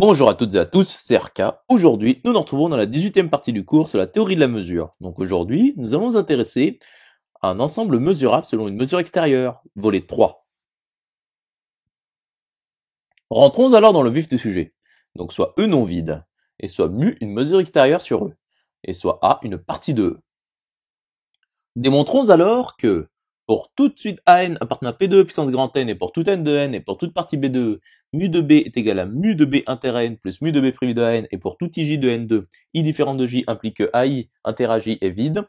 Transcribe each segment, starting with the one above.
Bonjour à toutes et à tous, c'est RK. Aujourd'hui, nous nous retrouvons dans la 18e partie du cours sur la théorie de la mesure. Donc aujourd'hui, nous allons nous intéresser à un ensemble mesurable selon une mesure extérieure, volet 3. Rentrons alors dans le vif du sujet. Donc soit E non vide, et soit mu une mesure extérieure sur E, et soit A une partie de E. Démontrons alors que pour toute suite AN appartenant à P2 puissance grand N et pour tout N de N et pour toute partie B de E, mu de B est égal à mu de B inter N plus mu de B privé de AN et pour tout IJ de N2, I différent de J implique que AI inter AJ est vide,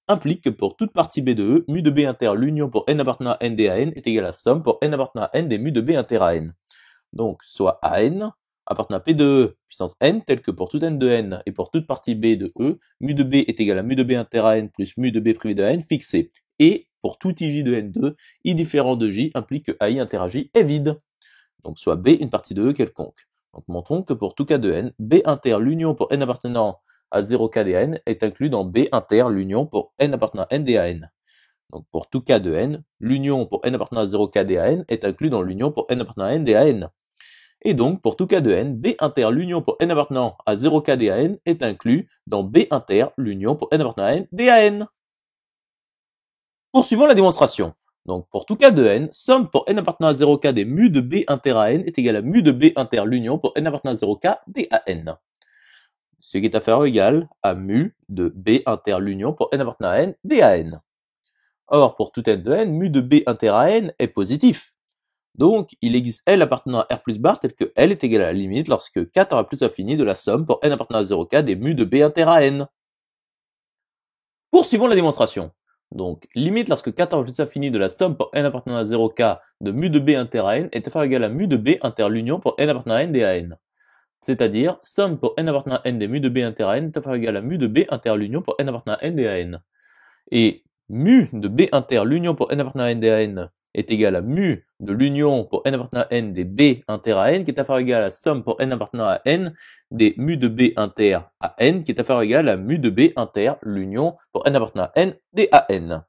implique que pour toute partie B de E, mu de B inter l'union pour N appartenant à N des AN est égal à somme pour N appartenant à N des mu de B inter AN. Donc soit AN appartenant à P de E puissance N tel que pour tout N de N et pour toute partie B de E, mu de B est égal à mu de B inter AN plus mu de B privé de AN fixé. Et pour tout IJ de N2, I différent de J implique que AI inter AJ est vide. Donc soit B une partie de E quelconque. Donc montrons que pour tout cas de N, B inter l'union pour N appartenant à 0 k dN est inclus dans B inter l'union pour N appartenant à N DAN. Donc pour tout cas de N, l'union pour N appartenant à 0 k DAN est inclus dans l'union pour N appartenant à N DAN. Et donc, pour tout cas de N, B inter l'union pour N appartenant à 0 k DAN est inclus dans B inter l'union pour N appartenant à N DAN. Poursuivons la démonstration. Donc, pour tout cas de N, somme pour N appartenant à 0 k des mu de B inter à N est égal à mu de B inter l'union pour N appartenant à 0 k DAN. Ce qui est à faire égal à mu de B inter l'union pour N appartenant à N DAN. Or, pour tout N de N, mu de B inter à N est positif. Donc, il existe L appartenant à R plus bar tel que L est égal à la limite lorsque 4 aura plus infini de la somme pour N appartenant à 0 k des mu de B inter à N. Poursuivons la démonstration. Donc, limite lorsque 4 aura plus infini de la somme pour N appartenant à 0 k de mu de B inter à N est à faire égal à mu de B inter l'union pour N appartenant à N DAN. C'est-à-dire, somme pour N appartenant à N des mu de B inter à N est à faire égal à mu de B inter l'union pour N appartenant à N DAN. Et mu de B inter l'union pour N appartenant à N DAN est égal à mu de l'union pour N appartenant à N des B inter à N qui est à faire égal à la somme pour N appartenant à N des mu de B inter à N qui est à faire égal à mu de B inter l'union pour N appartenant à N des AN.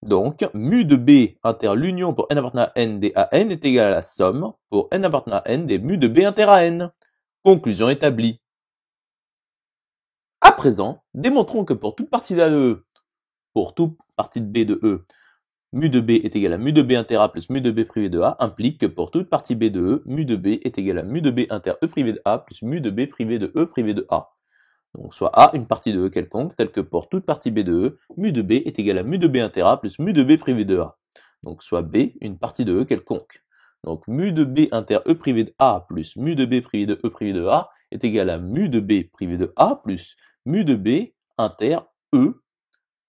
Donc, mu de B inter l'union pour N appartenant à N des AN est égal à la somme pour N appartenant à N des mu de B inter à N. Conclusion établie. À présent, démontrons que pour toute partie d'A de E, pour toute partie de B de E, mu de B est égal à mu de B inter A plus mu de B privé de A implique que pour toute partie B de E, mu de B est égal à mu de B inter E privé de A plus mu de B privé de E privé de A. Donc soit A une partie de E quelconque, telle que pour toute partie B de E, mu de B est égal à mu de B inter A plus mu de B privé de A. Donc soit B une partie de E quelconque. Donc mu de B inter E privé de A plus mu de B privé de E privé de A est égal à mu de B privé de A plus mu de B inter E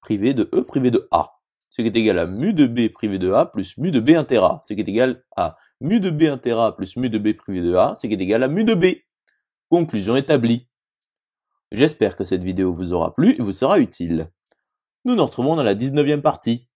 privé de E privé de A. Ce qui est égal à mu de B privé de A plus mu de B inter A, ce qui est égal à mu de B inter A plus mu de B privé de A, ce qui est égal à mu de B. Conclusion établie. J'espère que cette vidéo vous aura plu et vous sera utile. Nous nous retrouvons dans la 19e partie.